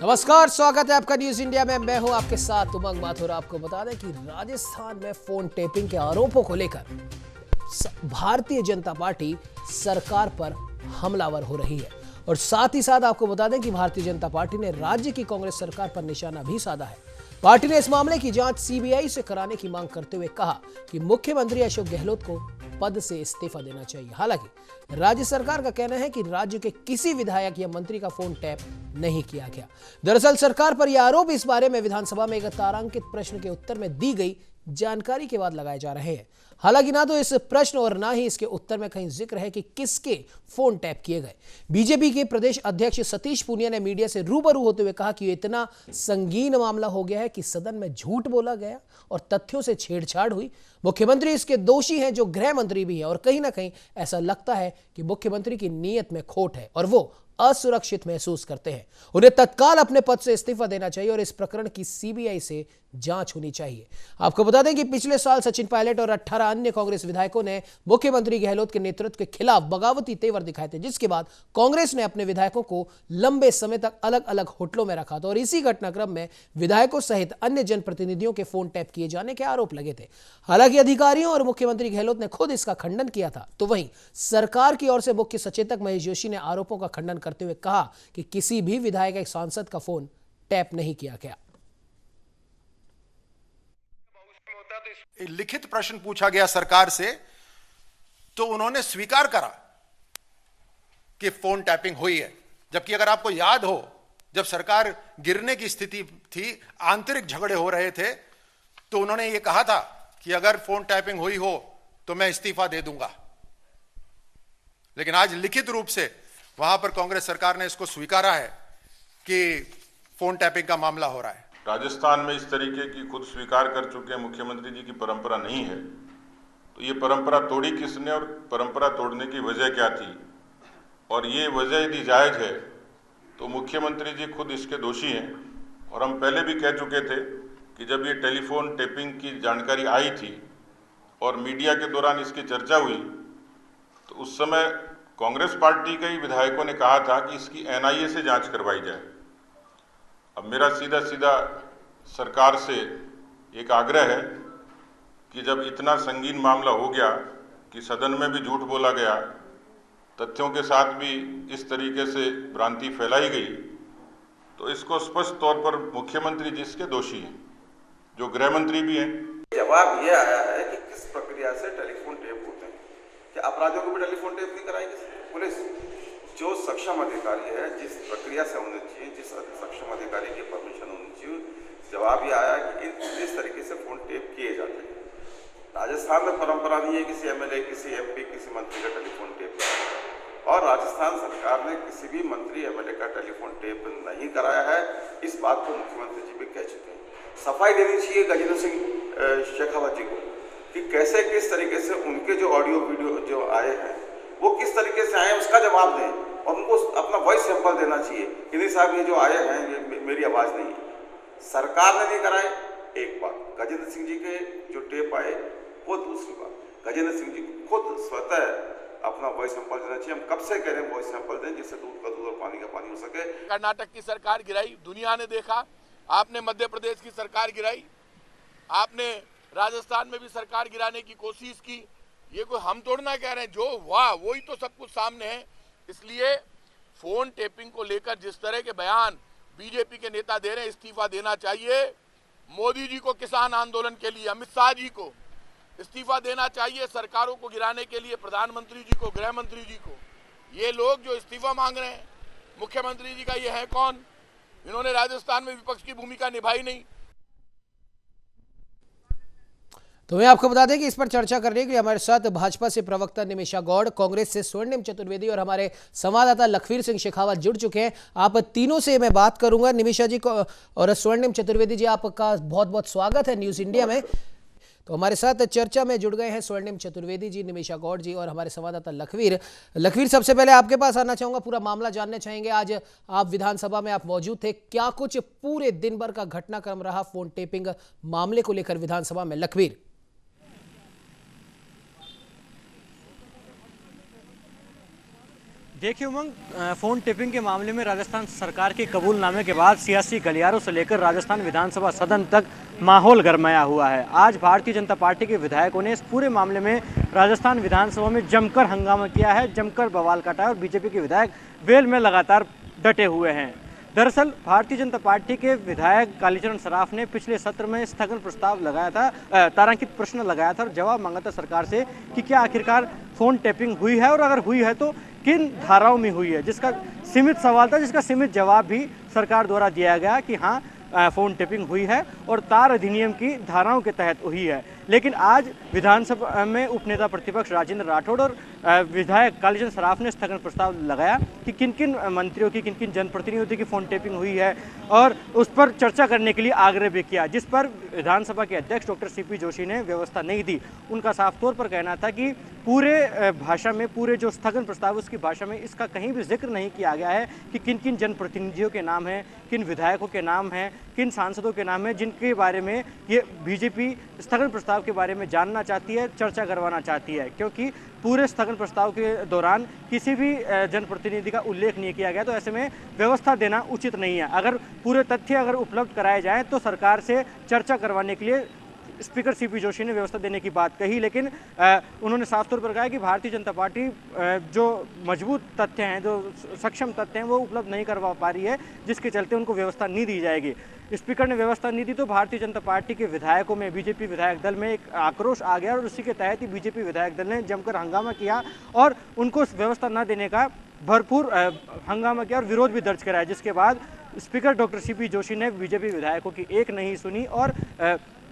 नमस्कार, स्वागत है आपका न्यूज इंडिया में। मैं हूं आपके साथ उमंग माथुर। आपको बता दें कि राजस्थान में फोन टेपिंग के आरोपों को लेकर भारतीय जनता पार्टी सरकार पर हमलावर हो रही है और साथ ही साथ आपको बता दें कि भारतीय जनता पार्टी ने राज्य की कांग्रेस सरकार पर निशाना भी साधा है। पार्टी ने इस मामले की जांच सीबीआई से कराने की मांग करते हुए कहा कि मुख्यमंत्री अशोक गहलोत को पद से इस्तीफा देना चाहिए। हालांकि राज्य सरकार का कहना है कि राज्य के किसी विधायक या मंत्री का फोन टैप नहीं किया गया। दरअसल सरकार पर यह आरोप इस बारे में विधानसभा में एक तारांकित प्रश्न के उत्तर में दी गई जानकारी के बाद लगाए जा रहे हैं। हालांकि ना तो इस प्रश्न और ना ही इसके उत्तर में कहीं जिक्र है कि किसके फोन टैप किए गए। बीजेपी के प्रदेश अध्यक्ष सतीश पूनिया ने मीडिया से रूबरू होते हुए कहा कि ये इतना संगीन मामला हो गया है कि सदन में झूठ बोला गया और तथ्यों से छेड़छाड़ हुई। मुख्यमंत्री इसके दोषी हैं, जो गृह मंत्री भी है, और कहीं ना कहीं ऐसा लगता है कि मुख्यमंत्री की नीयत में खोट है और वो असुरक्षित महसूस करते हैं। उन्हें तत्काल अपने पद से इस्तीफा देना चाहिए और इस प्रकरण की सीबीआई से जांच होनी चाहिए। आपको बता दें कि पिछले साल सचिन पायलट और 18 अन्य कांग्रेस विधायकों ने मुख्यमंत्री गहलोत के नेतृत्व के खिलाफ बगावती तेवर दिखाए थे, जिसके बाद कांग्रेस ने अपने विधायकों को लंबे समय तक अलग अलग होटलों में रखा था और इसी घटनाक्रम में विधायकों सहित अन्य जनप्रतिनिधियों के फोन टैप किए जाने के आरोप लगे थे। हालांकि अधिकारियों और मुख्यमंत्री गहलोत ने खुद इसका खंडन किया था, तो वहीं सरकार की ओर से मुख्य सचेतक महेश जोशी ने आरोपों का खंडन करते हुए कहा कि किसी भी विधायक या सांसद का फोन टैप नहीं किया गया। लिखित प्रश्न पूछा गया सरकार से, तो उन्होंने स्वीकार करा कि फोन टैपिंग हुई है। जबकि अगर आपको याद हो, जब सरकार गिरने की स्थिति थी, आंतरिक झगड़े हो रहे थे, तो उन्होंने यह कहा था कि अगर फोन टैपिंग हुई हो तो मैं इस्तीफा दे दूंगा। लेकिन आज लिखित रूप से वहां पर कांग्रेस सरकार ने इसको स्वीकारा है कि फोन टैपिंग का मामला हो रहा है। राजस्थान में इस तरीके की खुद स्वीकार कर चुके मुख्यमंत्री जी की परंपरा नहीं है, तो ये परंपरा तोड़ी किसने और परंपरा तोड़ने की वजह क्या थी? और ये वजह यदि जायज है तो मुख्यमंत्री जी खुद इसके दोषी हैं। और हम पहले भी कह चुके थे कि जब ये टेलीफोन टेपिंग की जानकारी आई थी और मीडिया के दौरान इसकी चर्चा हुई, तो उस समय कांग्रेस पार्टी के ही विधायकों ने कहा था कि इसकी एनआईए से जांच करवाई जाए। अब मेरा सीधा सीधा सरकार से एक आग्रह है कि जब इतना संगीन मामला हो गया कि सदन में भी झूठ बोला गया, तथ्यों के साथ भी इस तरीके से भ्रांति फैलाई गई, तो इसको स्पष्ट तौर पर मुख्यमंत्री जी इसके दोषी हैं, जो गृह मंत्री भी हैं। जवाब ये आया है कि किस प्रक्रिया से टेलीफोन टेप होते हैं। क्या अपराधियों को भी टेलीफोन टेप नहीं कराएगी पुलिस? जो सक्षम अधिकारी है, जिस प्रक्रिया से होनी चाहिए, जिस सक्षम अधिकारी की परमिशन होनी चाहिए, जवाब ये आया कि इस तरीके से फोन टेप किए जाते हैं। राजस्थान में परंपरा नहीं है किसी एमएलए, किसी एमपी, किसी मंत्री का टेलीफोन टेप कराना, और राजस्थान सरकार ने किसी भी मंत्री एमएलए का टेलीफोन टेप नहीं कराया है। इस बात को मुख्यमंत्री जी भी कह चुके हैं। सफाई देनी चाहिए गजेंद्र सिंह शेखावत जी को कि कैसे किस तरीके से उनके जो ऑडियो वीडियो जो आए हैं वो किस तरीके से आए, उसका जवाब दें और उनको अपना वॉइस सैंपल देना चाहिए कि नहीं साहब, ये जो आए हैं ये मेरी आवाज़ नहीं है। सरकार ने नहीं कराए, एक बात। गजेंद्र सिंह जी के जो टेप आए वो दूसरी बात। गजेंद्र सिंह जी खुद स्वतः अपना वॉइस सैंपल देना चाहिए। हम कब से कह रहे हैं वॉइस सैंपल दें, जिससे दूध का दूध और पानी का पानी हो सके। कर्नाटक की सरकार गिराई, दुनिया ने देखा। आपने मध्य प्रदेश की सरकार गिराई, आपने राजस्थान में भी सरकार गिराने की कोशिश की। ये कोई हम तोड़ना कह रहे हैं, जो हुआ वही तो सब कुछ सामने है। इसलिए फोन टेपिंग को लेकर जिस तरह के बयान बीजेपी के नेता दे रहे हैं, इस्तीफा देना चाहिए। मोदी जी को किसान आंदोलन के लिए, अमित शाह जी को इस्तीफा देना चाहिए, सरकारों को गिराने के लिए प्रधानमंत्री जी को, गृह मंत्री जी को। ये लोग जो इस्तीफा मांग रहे हैं, मुख्यमंत्री जी का ये है कौन? इन्होंने राजस्थान में विपक्ष की भूमिका निभाई नहीं। तो मैं आपको बता दें कि इस पर चर्चा करने के लिए हमारे साथ भाजपा से प्रवक्ता निमिषा गौड़, कांग्रेस से स्वर्णिम चतुर्वेदी और हमारे संवाददाता लखवीर सिंह शेखावत जुड़ चुके हैं। आप तीनों से मैं बात करूंगा। निमिषा जी को और स्वर्णिम चतुर्वेदी जी, आपका बहुत बहुत स्वागत है न्यूज इंडिया में। तो हमारे साथ चर्चा में जुड़ गए हैं स्वर्णिम चतुर्वेदी जी, निमिषा गौड़ जी और हमारे संवाददाता लखवीर। सबसे पहले आपके पास आना चाहूंगा, पूरा मामला जानना चाहेंगे। आज आप विधानसभा में आप मौजूद थे, क्या कुछ पूरे दिन भर का घटनाक्रम रहा फोन टेपिंग मामले को लेकर विधानसभा में? लखवीर। देखिए उमंग, फ़ोन टेपिंग के मामले में राजस्थान सरकार के कबूलनामे के बाद सियासी गलियारों से लेकर राजस्थान विधानसभा सदन तक माहौल गरमाया हुआ है। आज भारतीय जनता पार्टी के विधायकों ने इस पूरे मामले में राजस्थान विधानसभा में जमकर हंगामा किया है, जमकर बवाल काटा है और बीजेपी के विधायक वेल में लगातार डटे हुए हैं। दरअसल भारतीय जनता पार्टी के विधायक कालीचरण सराफ ने पिछले सत्र में स्थगन प्रस्ताव लगाया था, तारांकित प्रश्न लगाया था और जवाब मांगा था सरकार से कि क्या आखिरकार फ़ोन टैपिंग हुई है और अगर हुई है तो किन धाराओं में हुई है, जिसका सीमित सवाल था, जिसका सीमित जवाब भी सरकार द्वारा दिया गया कि हाँ फ़ोन टैपिंग हुई है और तार अधिनियम की धाराओं के तहत हुई है। लेकिन आज विधानसभा में उपनेता प्रतिपक्ष राजेंद्र राठौड़ और विधायक कालीचरण सराफ ने स्थगन प्रस्ताव लगाया कि किन किन मंत्रियों की, किन किन जनप्रतिनिधियों की फ़ोन टैपिंग हुई है और उस पर चर्चा करने के लिए आग्रह भी किया, जिस पर विधानसभा के अध्यक्ष डॉक्टर सीपी जोशी ने व्यवस्था नहीं दी। उनका साफ तौर पर कहना था कि पूरे भाषा में, पूरे जो स्थगन प्रस्ताव उसकी भाषा में इसका कहीं भी जिक्र नहीं किया गया है कि किन किन जनप्रतिनिधियों के नाम हैं, किन विधायकों के नाम हैं, किन सांसदों के नाम हैं जिनके बारे में ये बीजेपी स्थगन प्रस्ताव के बारे में जानना चाहती है, चर्चा करवाना चाहती है। क्योंकि पूरे स्थगन प्रस्ताव के दौरान किसी भी जनप्रतिनिधि का उल्लेख नहीं किया गया, तो ऐसे में व्यवस्था देना उचित नहीं है। अगर पूरे तथ्य अगर उपलब्ध कराए जाएं तो सरकार से चर्चा करवाने के लिए स्पीकर सीपी जोशी ने व्यवस्था देने की बात कही, लेकिन उन्होंने साफ तौर पर कहा कि भारतीय जनता पार्टी जो मजबूत तथ्य हैं, जो सक्षम तथ्य हैं, वो उपलब्ध नहीं करवा पा रही है, जिसके चलते उनको व्यवस्था नहीं दी जाएगी। स्पीकर ने व्यवस्था नहीं दी तो भारतीय जनता पार्टी के विधायकों में, बीजेपी विधायक दल में एक आक्रोश आ गया और उसी के तहत ही बीजेपी विधायक दल ने जमकर हंगामा किया और उनको व्यवस्था न देने का भरपूर हंगामा किया और विरोध भी दर्ज कराया, जिसके बाद स्पीकर डॉक्टर सीपी जोशी ने बीजेपी विधायकों की एक नहीं सुनी और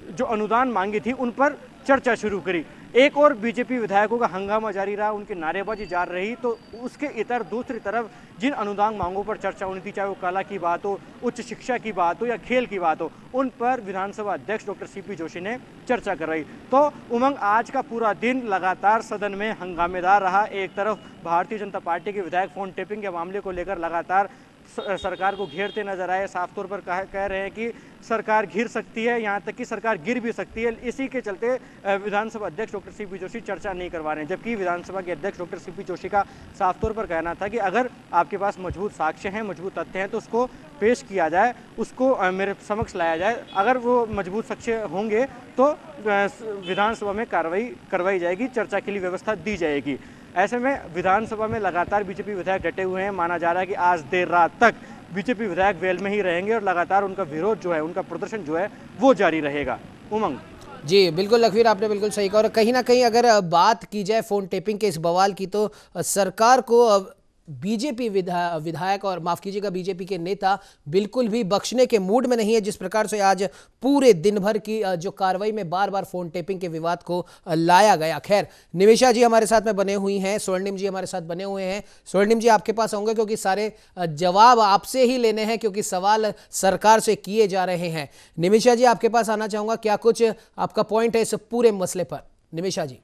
जो अनुदान मांगी थी उन पर चर्चा शुरू करी। एक और बीजेपी विधायकों का हंगामा जारी रहा, उनकी नारेबाजी जारी रही, तो उसके इतर दूसरी तरफ जिन अनुदान मांगों पर चर्चा होनी थी, चाहे वो कला की बात हो, उच्च शिक्षा की बात हो या खेल की बात हो, उन पर विधानसभा अध्यक्ष डॉक्टर सीपी जोशी ने चर्चा कराई। तो उमंग, आज का पूरा दिन लगातार सदन में हंगामेदार रहा। एक तरफ भारतीय जनता पार्टी के विधायक फ़ोन टैपिंग के मामले को लेकर लगातार सरकार को घेरते नजर आए, साफ तौर पर कह रहे हैं कि सरकार घिर सकती है, यहाँ तक कि सरकार गिर भी सकती है। इसी के चलते विधानसभा अध्यक्ष डॉक्टर सीपी जोशी चर्चा नहीं करवा रहे हैं, जबकि विधानसभा के अध्यक्ष डॉक्टर सीपी जोशी का साफ तौर पर कहना था कि अगर आपके पास मजबूत साक्ष्य हैं, मजबूत तथ्य हैं, तो उसको पेश किया जाए, उसको मेरे समक्ष लाया जाए। अगर वो मजबूत साक्ष्य होंगे तो विधानसभा में कार्रवाई करवाई जाएगी, चर्चा के लिए व्यवस्था दी जाएगी। ऐसे में विधानसभा में लगातार बीजेपी विधायक डटे हुए हैं। माना जा रहा है कि आज देर रात तक बीजेपी विधायक वेल में ही रहेंगे और लगातार उनका विरोध जो है, उनका प्रदर्शन जो है वो जारी रहेगा। उमंग जी बिल्कुल लखवीर, आपने बिल्कुल सही कहा। और कहीं ना कहीं अगर बात की जाए फ़ोन टेपिंग के इस बवाल की, तो सरकार को बीजेपी विधायक और माफ कीजिएगा बीजेपी के नेता बिल्कुल भी बख्शने के मूड में नहीं है। जिस प्रकार से आज पूरे दिन भर की जो कार्रवाई में बार बार फ़ोन टेपिंग के विवाद को लाया गया। खैर, निमिषा जी हमारे साथ में बने हुई हैं, स्वर्णिम जी हमारे साथ बने हुए हैं। स्वर्णिम जी आपके पास होंगे क्योंकि सारे जवाब आपसे ही लेने हैं, क्योंकि सवाल सरकार से किए जा रहे हैं। निमिषा जी आपके पास आना चाहूँगा, क्या कुछ आपका पॉइंट है इस पूरे मसले पर? निमिषा जी।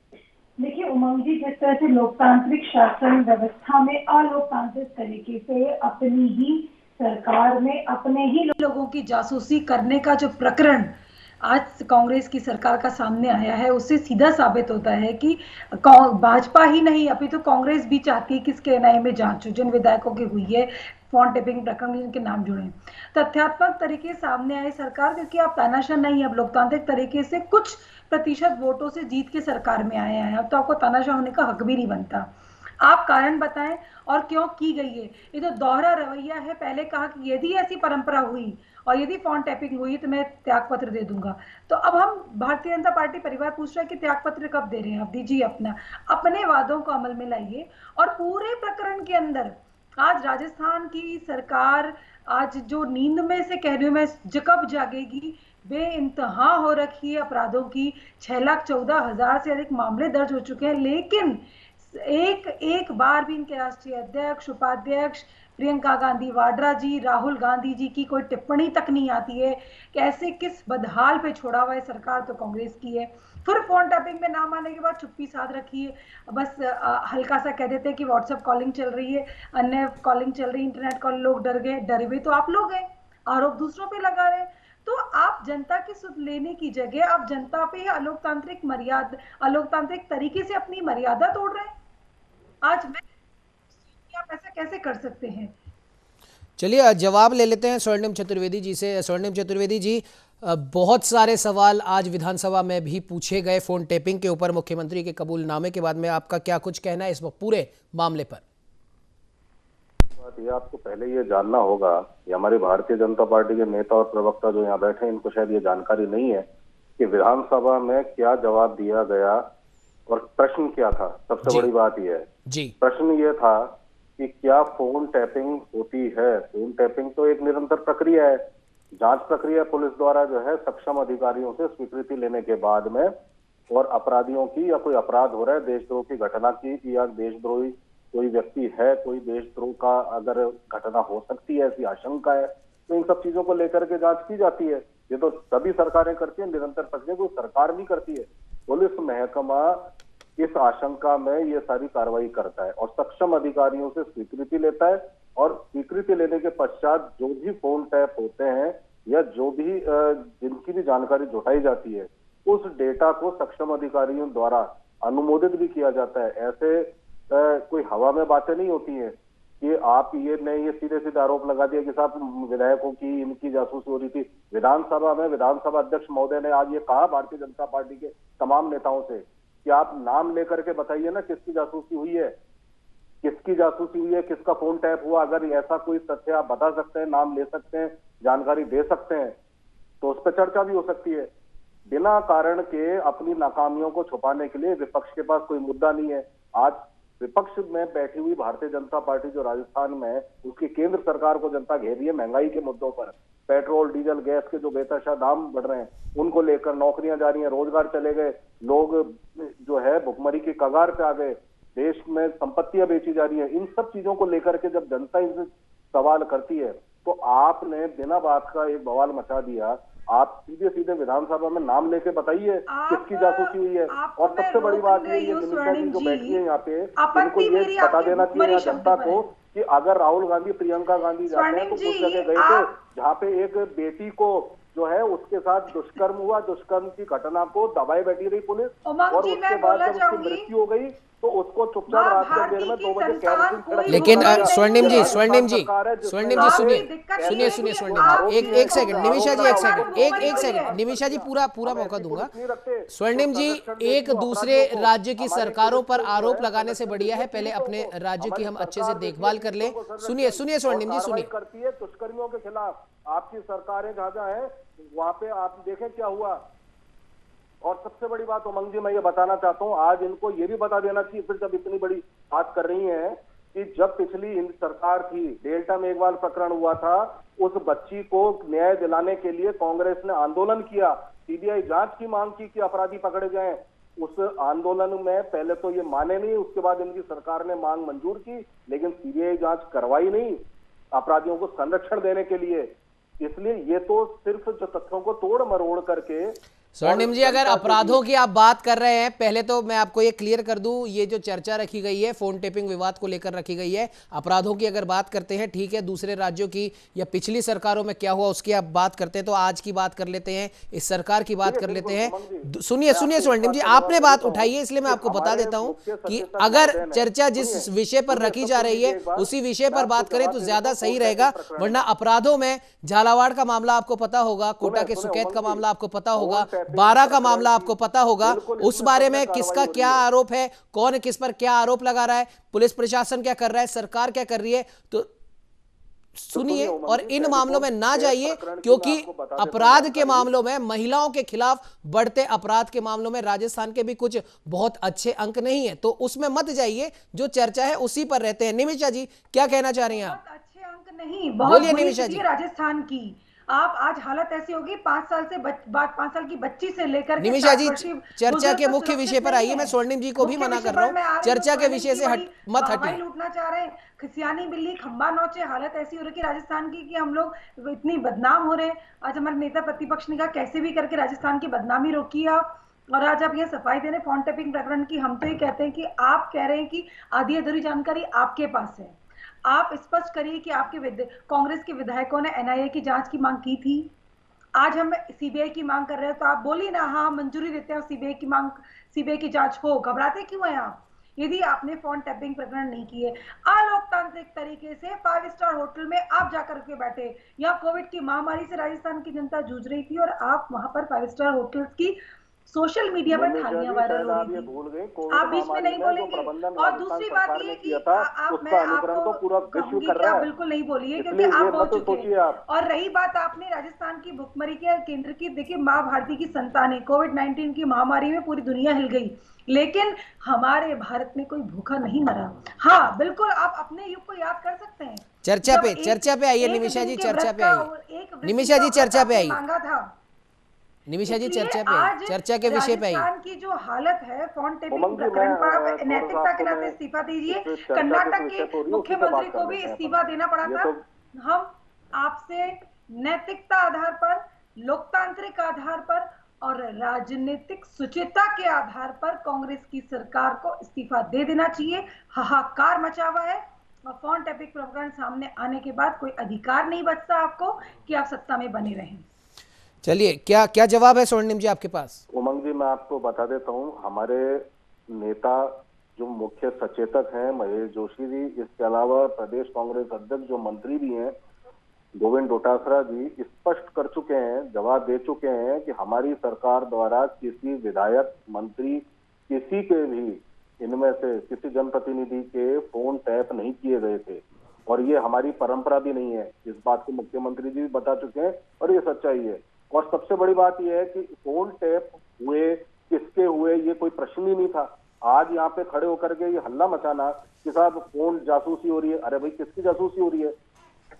देखिए उमंग जी, जिस तरह से लोकतांत्रिक शासन व्यवस्था में अलोकतांत्रिक तरीके से अपनी ही सरकार में अपने ही लोगों की जासूसी करने का जो प्रकरण आज कांग्रेस की सरकार का सामने आया है, उससे सीधा साबित होता है कि भाजपा ही नहीं, अभी तो कांग्रेस भी चाहती है कि इसके एनआईए में जांच हो, जिन विधायकों की हुई है फोन टेपिंग प्रकरण, जिनके नाम जुड़े। तथ्यात्मक तरीके सामने आए सरकार, क्योंकि आप तानाशाह नहीं, अब लोकतांत्रिक तरीके से कुछ प्रतिशत वोटों से जीत के सरकार में आए हैं, अब तो आपको तानाशाह होने का हक भी नहीं बनता। आप कारण बताएं और क्यों की गई है। ये तो दोहरा रवैया है। पहले कहा कि यदि ऐसी परंपरा हुई और यदि फोन टैपिंग हुई तो मैं त्याग पत्र दे दूंगा। तो अब हम भारतीय जनता पार्टी परिवार पूछ रहा है कि त्याग पत्र कब दे रहे हैं? अब दीजिए, अपने वादों को अमल में लाइए। और पूरे प्रकरण के अंदर आज राजस्थान की सरकार आज जो नींद में से कह रही हूं मैं, कब जागेगी, बेइंतहा हो रखी है अपराधों की। 6,14,000 से अधिक मामले दर्ज हो चुके हैं, लेकिन एक बार भी इनके राष्ट्रीय अध्यक्ष, उपाध्यक्ष, प्रियंका गांधी वाड्रा जी, राहुल गांधी जी की कोई टिप्पणी तक नहीं आती है। कैसे किस बदहाल पे छोड़ा हुआ है सरकार तो कांग्रेस की है। फिर फोन टैपिंग में नाम आने के बाद चुप्पी साध रखी है, बस हल्का सा कह देते हैं कि व्हाट्सएप कॉलिंग चल रही है, अन्य कॉलिंग चल रही है, इंटरनेट कॉल, लोग डर गए, डरे हुए तो आप लोग हैं, आरोप दूसरों पे लगा रहे हैं। तो आप जनता की सुध लेने की जगह आप जनता पे अलोकतांत्रिक तरीके से अपनी मर्यादा तोड़ रहे हैं। आज मैं कि आप ऐसा कैसे कर सकते हैं? चलिए जवाब ले लेते हैं स्वर्णिम चतुर्वेदी जी से। स्वर्णिम चतुर्वेदी जी, बहुत सारे सवाल आज विधानसभा में भी पूछे गए फोन टेपिंग के ऊपर मुख्यमंत्री के कबूलनामे के बाद में। आपका क्या कुछ कहना है इस पूरे मामले पर? ये आपको पहले ये जानना होगा, ये हमारी भारतीय जनता पार्टी के नेता और प्रवक्ता जो यहाँ बैठे हैं, इनको शायद ये जानकारी नहीं है कि विधानसभा में क्या जवाब दिया गया और प्रश्न क्या था। सबसे बड़ी बात यह है जी, प्रश्न ये था कि क्या फोन टैपिंग होती है। फोन टैपिंग तो एक निरंतर प्रक्रिया है, जांच प्रक्रिया पुलिस द्वारा जो है सक्षम अधिकारियों से स्वीकृति लेने के बाद में, और अपराधियों की या कोई अपराध हो रहा है देशद्रोह की घटना की, या देशद्रोही कोई व्यक्ति है, कोई देशद्रोह का अगर घटना हो सकती है ऐसी आशंका है, तो इन सब चीजों को लेकर के जांच की जाती है। ये तो सभी सरकारें करती है, निरंतर प्रक्रिया कोई सरकार नहीं करती है। पुलिस महकमा इस आशंका में ये सारी कार्रवाई करता है और सक्षम अधिकारियों से स्वीकृति लेता है, और स्वीकृति लेने के पश्चात जो भी फोन टैप होते हैं या जो भी जिनकी भी जानकारी जुटाई जाती है, उस डेटा को सक्षम अधिकारियों द्वारा अनुमोदित भी किया जाता है। ऐसे कोई हवा में बातें नहीं होती हैं कि आप ये सीधे सीधे आरोप लगा दिया कि साहब विधायकों की इनकी जासूसी हो रही थी। विधानसभा में विधानसभा अध्यक्ष महोदय ने आज ये कहा भारतीय जनता पार्टी के तमाम नेताओं से कि आप नाम लेकर के बताइए ना किसकी जासूसी हुई है, किसकी जासूसी हुई है, किसका फोन टैप हुआ। अगर ऐसा कोई तथ्य आप बता सकते हैं, नाम ले सकते हैं, जानकारी दे सकते हैं, तो उस पर चर्चा भी हो सकती है। बिना कारण के अपनी नाकामियों को छुपाने के लिए विपक्ष के पास कोई मुद्दा नहीं है। आज विपक्ष में बैठी हुई भारतीय जनता पार्टी जो राजस्थान में, उसकी केंद्र सरकार को जनता घेर रही है महंगाई के मुद्दों पर। पेट्रोल डीजल गैस के जो बेतहाशा दाम बढ़ रहे हैं उनको लेकर, नौकरियां जा रही हैं, रोजगार चले गए, लोग जो है भुखमरी की कगार पे आ गए, देश में संपत्तियां बेची जा रही है। इन सब चीजों को लेकर के जब जनता इनसे सवाल करती है तो आपने बिना बात का एक बवाल मचा दिया। आप सीधे सीधे विधानसभा में नाम लेके बताइए किसकी जासूसी हुई है। और सबसे बड़ी बात ये निमिषा जी जो बैठी है यहाँ पे, इनको ये बता देना चाहिए जनता को कि अगर राहुल गांधी प्रियंका गांधी जाते हैं तो उस जगह गए थे जहाँ पे एक बेटी को जो है उसके साथ दुष्कर्म हुआ, दुष्कर्म की घटना को दबाए बैठी रही पुलिस, और उसके बाद जब उसकी मृत्यु हो गई तो उसको चुपचाप रात के अंधेरे में 2 बजे कैरोसिन। लेकिन स्वर्णिम जी सुनिए स्वर्णिम जी, एक सेकंड निमिषा जी, एक सेकंड निमिषा जी, पूरा मौका दूंगा। स्वर्णिम जी, एक दूसरे राज्य की सरकारों पर आरोप लगाने से बढ़िया है पहले अपने राज्य की हम अच्छे से देखभाल कर ले। सुनिए स्वर्णिम जी, सुनिए। करती है दुष्कर्मियों के खिलाफ आपकी सरकारें जहां है वहां पे आप देखें क्या हुआ। और सबसे बड़ी बात उमंग जी मैं ये बताना चाहता हूं, आज इनको ये भी बता देना चाहिए, फिर जब इतनी बड़ी बात कर रही हैं, कि जब पिछली हिंद सरकार थी, डेल्टा में एक बार प्रकरण हुआ था, उस बच्ची को न्याय दिलाने के लिए कांग्रेस ने आंदोलन किया, सीबीआई जांच की मांग की कि अपराधी पकड़े जाएं। उस आंदोलन में पहले तो ये माने नहीं, उसके बाद इनकी सरकार ने मांग मंजूर की, लेकिन सीबीआई जांच करवाई नहीं अपराधियों को संरक्षण देने के लिए। इसलिए ये तो सिर्फ जो तथ्यों को तोड़ मरोड़ करके। स्वर्णिम जी, अगर अपराधों की आप बात कर रहे हैं, पहले तो मैं आपको ये क्लियर कर दूं, ये जो चर्चा रखी गई है फोन टेपिंग विवाद को लेकर रखी गई है, अपराधों की अगर बात करते हैं ठीक है, दूसरे राज्यों की या पिछली सरकारों में क्या हुआ उसकी आप बात करते हैं तो आज की बात कर लेते हैं, इस सरकार की बात कर लेते हैं। सुनिए स्वर्णिम जी, आपने बात उठाई है इसलिए मैं आपको बता देता हूं कि अगर चर्चा जिस विषय पर रखी जा रही है उसी विषय पर बात करें तो ज्यादा सही रहेगा, वरना अपराधों में झालावाड़ का मामला आपको पता होगा, कोटा के सुकैत का मामला आपको पता होगा, 12 का मामला आपको पता होगा, उस बारे में किसका क्या आरोप है, कौन किस पर क्या आरोप लगा रहा है, पुलिस प्रशासन क्या कर रहा है, सरकार क्या कर रही है। तो सुनिए और इन मामलों में ना जाइए, क्योंकि अपराध के मामलों में, महिलाओं के खिलाफ बढ़ते अपराध के मामलों में राजस्थान के भी कुछ बहुत अच्छे अंक नहीं है, तो उसमें मत जाइए, जो चर्चा है उसी पर रहते हैं। निमिषा जी क्या कहना चाह रही हैं आप? अच्छे अंक नहीं, बहुत बुरी स्थिति राजस्थान की। आप आज हालत ऐसी होगी 5 साल की बच्ची से लेकर निमिषा जी चर्चा के मुख्य विषय पर आइए, मैं स्वर्णिम जी को भी मना कर रहा हूँ, चर्चा के विषय से मत हटिए। लूटना चाह रहे हैं, खिसियानी बिल्ली खंबा नोचे, हालत ऐसी हो रही है राजस्थान की कि हम लोग इतनी बदनाम हो रहे हैं। आज हमारे नेता प्रतिपक्ष ने कहा कैसे भी करके राजस्थान की बदनामी रोकी आप, और आज आप ये सफाई दे रहे फोन टैपिंग प्रकरण की। हम तो ये कहते हैं कि आप कह रहे हैं कि आधी अधूरी जानकारी आपके पास है, आप स्पष्ट करिए कि आपके कांग्रेस के विधायकों ने एनआईए की जांच की मांग की थी, आज हम सीबीआई की मांग कर रहे हैं, तो आप बोलिए ना हाँ मंजूरी देते हैं सीबीआई की मांग, सीबीआई की जांच हो, घबराते क्यों हैं आप? यदि आपने फोन टैपिंग प्रकरण नहीं किए, अलोकतांत्रिक तरीके से 5 स्टार होटल में आप जाकर के बैठे, यहाँ कोविड की महामारी से राजस्थान की जनता जूझ रही थी और आप वहां पर 5 स्टार होटल्स की सोशल मीडिया पर थालियां वायरल हो रही थी। आप बीच में नहीं बोलेंगे। और दूसरी बात ये कि मैं आपको कहूंगी कि आप बिल्कुल नहीं बोलिए, क्योंकि आप बोल चुके हैं। और रही बात आपने राजस्थान की भुखमरी के केंद्र की, देखिए माँ भारती की संतानें, कोविड-19 की महामारी में पूरी दुनिया हिल गई, लेकिन हमारे भारत में कोई भूखा नहीं मरा। हाँ बिल्कुल, आप अपने युग को याद कर सकते हैं। चर्चा पे आइए निमिषा जी, चर्चा पे आइए निमिषा जी, चर्चा पे आइए मांगा था निमिषा जी, चर्चा पे आइए, चर्चा के विषय पे आइए। राजस्थान की जो हालत है फोन टेपिंग प्रकरण पर, नैतिकता के नाते इस्तीफा दीजिए। कर्नाटक के मुख्यमंत्री को भी इस्तीफा देना पड़ा था। हम आपसे नैतिकता आधार पर, लोकतांत्रिक आधार पर और राजनीतिक सुचिता के आधार पर कांग्रेस की सरकार को इस्तीफा दे देना चाहिए। हाहाकार मचा हुआ है और फोन टैपिंग प्रकरण सामने आने के बाद कोई अधिकार नहीं बचता आपको कि आप सत्ता में बने रहें। चलिए, क्या जवाब है स्वर्णिम जी आपके पास? उमंग जी, मैं आपको बता देता हूं, हमारे नेता जो मुख्य सचेतक हैं महेश जोशी जी, इसके अलावा प्रदेश कांग्रेस अध्यक्ष जो मंत्री भी हैं गोविंद डोटासरा जी, स्पष्ट कर चुके हैं, जवाब दे चुके हैं कि हमारी सरकार द्वारा किसी विधायक, मंत्री, किसी के भी इनमें से किसी जनप्रतिनिधि के फोन टैप नहीं किए गए थे और ये हमारी परंपरा भी नहीं है। इस बात को मुख्यमंत्री जी भी बता चुके हैं और ये सच्चाई है। और सबसे बड़ी बात यह है कि फोन टैप हुए, किसके हुए, ये कोई प्रश्न ही नहीं था। आज यहाँ पे खड़े होकर के ये हल्ला मचाना कि साहब फोन जासूसी हो रही है, अरे भाई किसकी जासूसी हो रही है,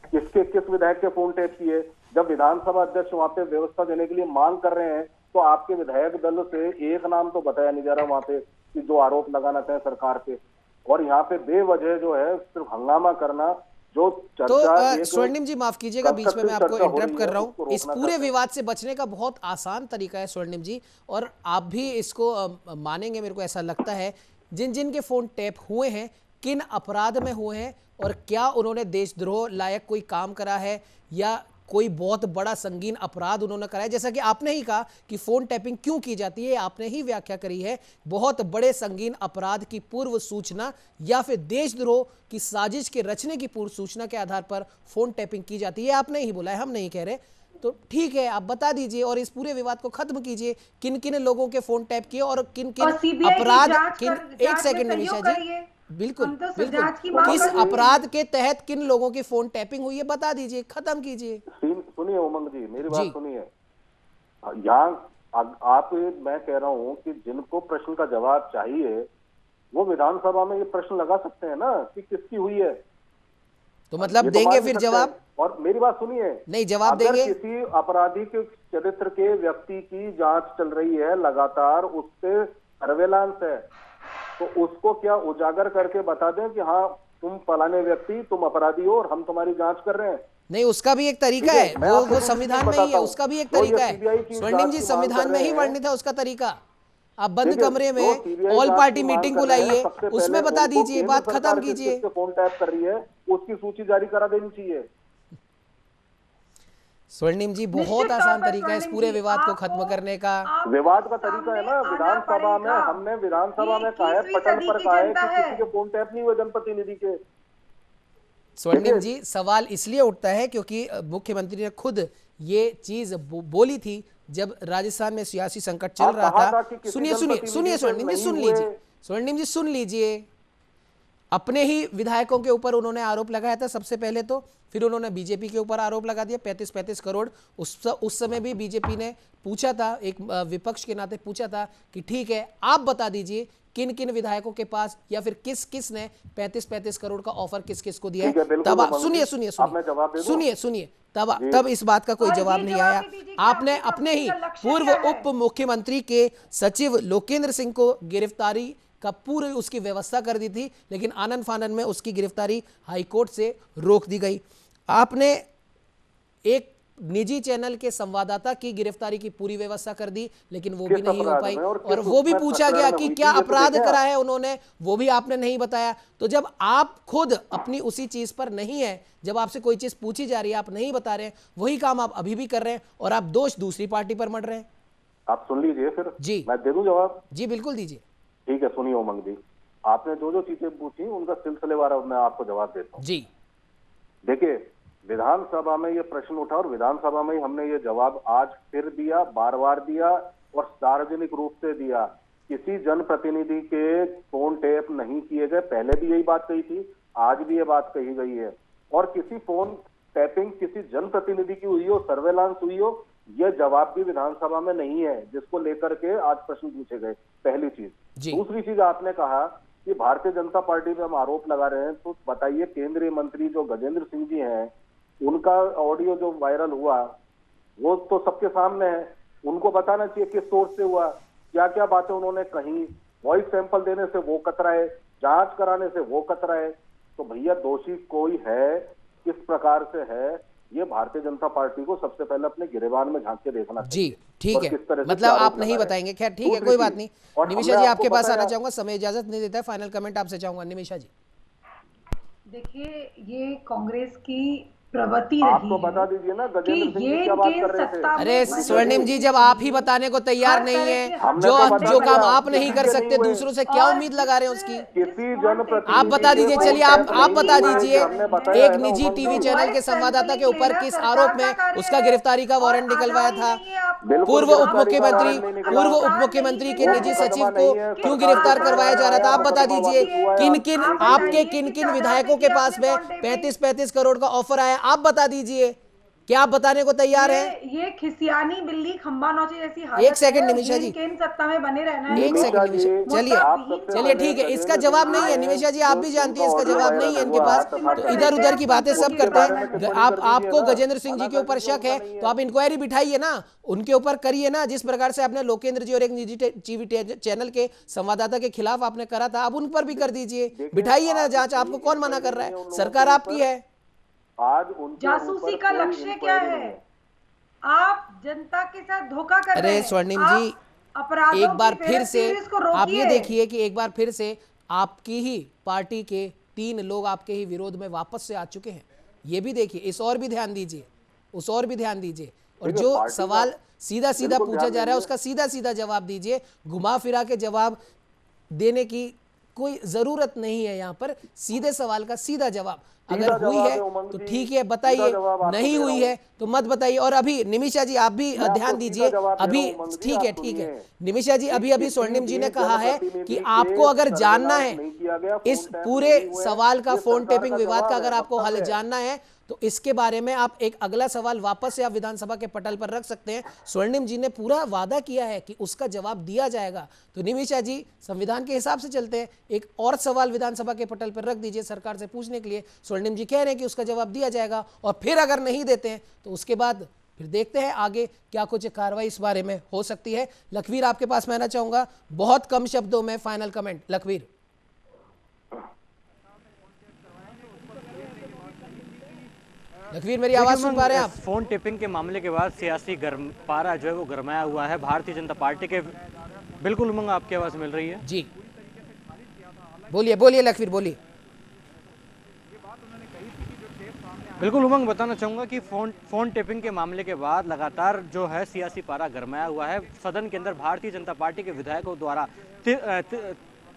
किस विधायक के फोन टैप किए? जब विधानसभा अध्यक्ष वहां पे व्यवस्था देने के लिए मांग कर रहे हैं तो आपके विधायक दल से एक नाम तो बताया नहीं जा रहा वहां पे कि जो आरोप लगाना चाहे सरकार पे, और यहाँ पे बेवजह जो है सिर्फ हंगामा करना। जो तो स्वर्णिम जी माफ कीजिएगा, बीच में मैं आपको इंटरप्ट कर रहा हूँ। इस पूरे विवाद से बचने का बहुत आसान तरीका है स्वर्णिम जी, और आप भी इसको मानेंगे, मेरे को ऐसा लगता है। जिन जिन के फोन टैप हुए हैं, किन अपराध में हुए हैं और क्या उन्होंने देशद्रोह लायक कोई काम करा है या कोई बहुत बड़ा संगीन अपराध उन्होंने कराया, जैसा कि आपने ही कहा कि फोन टैपिंग क्यों की जाती है, आपने ही व्याख्या करी है, बहुत बड़े संगीन अपराध की पूर्व सूचना या फिर देशद्रोह की साजिश के रचने की पूर्व सूचना के आधार पर फोन टैपिंग की जाती है। आपने ही बोला है, हम नहीं कह रहे। तो ठीक है, आप बता दीजिए और इस पूरे विवाद को खत्म कीजिए। किन किन लोगों के फोन टैप किए और किन किन अपराध, एक सेकंड निमिषा जी, बिल्कुल किस अपराध के तहत किन लोगों की फोन टैपिंग हुई है बता दीजिए, खत्म कीजिए। सुनिए उमंग जी, मेरी बात सुनिए। यहाँ आप, मैं कह रहा हूँ कि जिनको प्रश्न का जवाब चाहिए वो विधानसभा में ये प्रश्न लगा सकते हैं ना कि किसकी हुई है। तो मतलब देंगे फिर जवाब? और मेरी बात सुनिए, नहीं जवाब देंगे। किसी अपराधी के चरित्र के व्यक्ति की जांच चल रही है लगातार, उससे सर्वेलांस है, तो उसको क्या उजागर करके बता दें कि हाँ तुम फलाने व्यक्ति, तुम अपराधी हो और हम तुम्हारी जांच कर रहे हैं? नहीं, उसका भी एक तरीका है, वो संविधान में ही है, उसका भी एक तरीका है स्वर्णिम जी, संविधान में ही वर्णित है उसका तरीका। आप बंद कमरे में ऑल पार्टी मीटिंग बुलाइए, उसमें बता दीजिए, बात खत्म कीजिए। फोन टैप कर रही है उसकी सूची जारी करा देनी चाहिए। स्वर्णिम जी, बहुत आसान तरीका है इस पूरे विवाद को खत्म करने का। विवाद का तरीका है ना, विधानसभा में हमने विधानसभा में कहा है, पटल पर कहा है कि किसी के फोन टैप नहीं हुए जनप्रतिनिधि के। स्वर्णिम जी, सवाल इसलिए उठता है क्योंकि मुख्यमंत्री ने खुद ये चीज बोली थी जब राजस्थान में सियासी संकट चल रहा था। सुनिए स्वर्णिम जी, सुन लीजिए स्वर्णिम जी, सुन लीजिए। अपने ही विधायकों के ऊपर उन्होंने आरोप लगाया था सबसे पहले तो, फिर उन्होंने बीजेपी के ऊपर आरोप लगा दिया 35 करोड़। उस समय भी बीजेपी ने पूछा था, एक विपक्ष के नाते पूछा था कि ठीक है आप बता दीजिए किन किन विधायकों के पास या फिर किस ने 35 करोड़ का ऑफर किस को दिया है। तब सुनिए तब इस बात का कोई जवाब नहीं आया। आपने अपने ही पूर्व उप मुख्यमंत्री के सचिव लोकेंद्र सिंह को गिरफ्तारी का पूरी उसकी व्यवस्था कर दी थी, लेकिन आनन फानन में उसकी गिरफ्तारी हाईकोर्ट से रोक दी गई। आपने एक निजी चैनल के संवाददाता की गिरफ्तारी की पूरी व्यवस्था कर दी, लेकिन वो भी नहीं हो पाई, और वो भी पूछा गया कि क्या अपराध करा है उन्होंने, वो भी आपने नहीं बताया। तो जब आप खुद अपनी उसी चीज पर नहीं है, जब आपसे कोई चीज पूछी जा रही है आप नहीं बता रहे हैं, वही काम आप अभी भी कर रहे हैं और आप दोष दूसरी पार्टी पर मढ़ रहे हैं। आप सुन लीजिए फिर जी, मैं दे दूं जवाब। जी बिल्कुल दीजिए। ठीक है, सुनिए उमंग जी, आपने जो जो चीजें पूछी उनका सिलसिलेवार मैं आपको जवाब देता हूँ। जी देखिए, विधानसभा में ये प्रश्न उठा और विधानसभा में ही हमने ये जवाब आज फिर दिया, बार बार दिया और सार्वजनिक रूप से दिया। किसी जनप्रतिनिधि के फोन टैप नहीं किए गए, पहले भी यही बात कही थी, आज भी ये बात कही गई है। और किसी फोन टैपिंग किसी जनप्रतिनिधि की हुई हो, सर्वेलांस हुई हो, यह जवाब भी विधानसभा में नहीं है, जिसको लेकर के आज प्रश्न पूछे गए। पहली चीज। दूसरी चीज, आपने कहा कि भारतीय जनता पार्टी पे हम आरोप लगा रहे हैं, तो बताइए केंद्रीय मंत्री जो गजेंद्र सिंह जी हैं, उनका ऑडियो जो वायरल हुआ वो तो सबके सामने है, उनको बताना चाहिए किस सोर्स से हुआ, क्या क्या बातें उन्होंने कही। वॉइस सैंपल देने से वो कतराए, जांच कराने से वो कतराए। तो भैया दोषी कोई है, किस प्रकार से है, ये भारतीय जनता पार्टी को सबसे पहले अपने गिरेबान में झांक के देखना जी। ठीक है, मतलब आप नहीं बताएंगे, खैर ठीक है, कोई बात नहीं। निमिषा जी आपके पास आना चाहूंगा, समय इजाजत नहीं देता है, फाइनल कमेंट आपसे चाहूंगा निमिषा जी। देखिए, ये कांग्रेस की प्रवृत्ति आप रही तो बता दीजिए ना गजेंद्र सिंह जी ये क्या बात कर रहे थे। अरे स्वर्णिम जी, जब आप ही बताने को तैयार नहीं है, जो काम आप नहीं कर सकते दूसरों से क्या उम्मीद लगा रहे हैं उसकी? किसी जनप्रतिनिधि आप बता दीजिए, चलिए आप बता दीजिए, एक निजी टीवी चैनल के संवाददाता के ऊपर किस आरोप में उसका गिरफ्तारी का वारंट निकलवाया था? पूर्व उप मुख्यमंत्री के निजी सचिव को क्यों गिरफ्तार करवाया जा रहा था? आप बता दीजिए, किन किन विधायकों के पास में 35 करोड़ का ऑफर आया? आप बता दीजिए, क्या आप बताने को तैयार हैं? ये खिसियानी बिल्ली खंबा नोचे जैसी हालत। एक सेकंड निमिषा जी, केंद्र सत्ता में बने रहना है। एक सेकंड निमिषा, चलिए ठीक है, इसका जवाब नहीं है निमिषा जी, आप भी जानती हैं इसका जवाब नहीं है इनके पास, तो इधर उधर की बातें सब करते हैं। आपको गजेंद्र सिंह जी के ऊपर शक है तो आप इंक्वायरी बिठाइए ना, उनके ऊपर करिए ना, जिस प्रकार से आपने लोकेंद्र जी और एक निजी टीवी चैनल के संवाददाता के खिलाफ आपने करा था, आप उन पर भी कर दीजिए, बिठाइए ना जांच, आपको कौन मना कर रहा है? सरकार आपकी है। आज जासूसी का लक्ष्य क्या है? आप जनता के साथ धोखा कर रहे हैं। अरे स्वर्णिम जी, एक बार फिर से आप ये देखिए कि एक बार फिर से आपकी ही पार्टी के 3 लोग आपके ही विरोध में वापस से आ चुके हैं। ये भी देखिए, इस और भी ध्यान दीजिए, उस और भी ध्यान दीजिए, और जो सवाल सीधा सीधा पूछा जा रहा है उसका सीधा सीधा जवाब दीजिए। घुमा फिरा के जवाब देने की कोई जरूरत नहीं है, यहाँ पर सीधे सवाल का सीधा जवाब। अगर हुई है तो ठीक है बताइए, नहीं हुई है तो मत बताइए। और अभी निमिषा जी आप भी ध्यान दीजिए, अभी ठीक है निमिषा जी, अभी स्वर्णिम जी ने कहा है कि आपको अगर जानना है इस पूरे सवाल का, फोन टेपिंग विवाद का अगर आपको हल जानना है तो इसके बारे में आप एक अगला सवाल वापस से आप विधानसभा के पटल पर रख सकते हैं। स्वर्णिम जी ने पूरा वादा किया है कि उसका जवाब दिया जाएगा। तो निमिषा जी संविधान के हिसाब से चलते हैं, एक और सवाल विधानसभा के पटल पर रख दीजिए सरकार से पूछने के लिए। स्वर्णिम जी कह रहे हैं कि उसका जवाब दिया जाएगा, और फिर अगर नहीं देते हैं तो उसके बाद फिर देखते हैं आगे क्या कुछ कार्रवाई इस बारे में हो सकती है। लखवीर आपके पास मैं आना चाहूंगा, बहुत कम शब्दों में फाइनल कमेंट। लखवीर, लखवीर मेरी आवाज सुन पा रहे हैं आप? फोन टेपिंग के मामले के बाद सियासी पारा जो है वो गरमाया हुआ है भारतीय जनता पार्टी के। बिल्कुल उमंग, आपकी आवाज मिल रही है जी, बोलिए लखवीर बोलिए। बिल्कुल उमंग, बताना चाहूंगा कि फोन टेपिंग के मामले के बाद लगातार जो है सियासी पारा गरमाया हुआ है। सदन के अंदर भारतीय जनता पार्टी के विधायकों द्वारा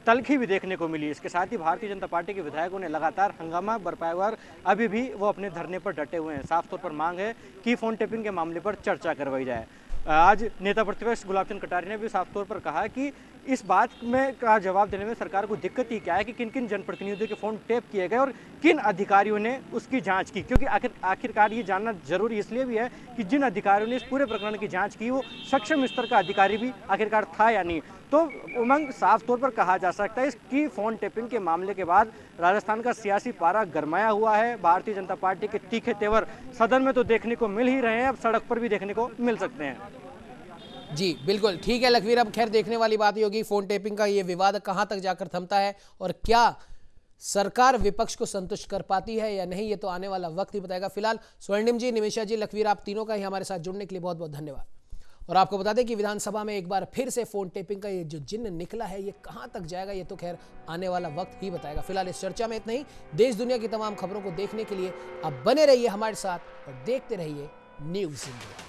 तलखी भी देखने को मिली। इसके साथ ही भारतीय जनता पार्टी के विधायकों ने लगातार हंगामा बरपाया हुआ, अभी भी वो अपने धरने पर डटे हुए हैं। साफ तौर पर मांग है कि फोन टेपिंग के मामले पर चर्चा करवाई जाए। आज नेता प्रतिपक्ष गुलाब चंद कटारिया ने भी साफ तौर पर कहा कि इस बात में का जवाब देने में सरकार को दिक्कत ही क्या है कि किन किन जनप्रतिनिधियों के फोन टेप किए गए और किन अधिकारियों ने उसकी जांच की, क्योंकि आखिरकार ये जानना जरूरी इसलिए भी है कि जिन अधिकारियों ने इस पूरे प्रकरण की जांच की वो सक्षम स्तर का अधिकारी भी आखिरकार था या नहीं। तो उमंग, साफ तौर पर कहा जा सकता है कि फोन टेपिंग के मामले के बाद राजस्थान का सियासी पारा गरमाया हुआ है। भारतीय जनता पार्टी के तीखे तेवर सदन में तो देखने को मिल ही रहे हैं, अब सड़क पर भी देखने को मिल सकते हैं। जी बिल्कुल ठीक है लखवीर, अब खैर देखने वाली बात ही होगी फोन टेपिंग का ये विवाद कहां तक जाकर थमता है और क्या सरकार विपक्ष को संतुष्ट कर पाती है या नहीं, ये तो आने वाला वक्त ही बताएगा। फिलहाल स्वर्णिम जी, निमिषा जी, लखवीर, आप तीनों का ही हमारे साथ जुड़ने के लिए बहुत बहुत धन्यवाद। और आपको बता दें कि विधानसभा में एक बार फिर से फोन टेपिंग का ये जो जिन्न निकला है ये कहां तक जाएगा ये तो खैर आने वाला वक्त ही बताएगा। फिलहाल इस चर्चा में इतना ही। देश दुनिया की तमाम खबरों को देखने के लिए आप बने रहिए हमारे साथ और देखते रहिए न्यूज़ इंडिया।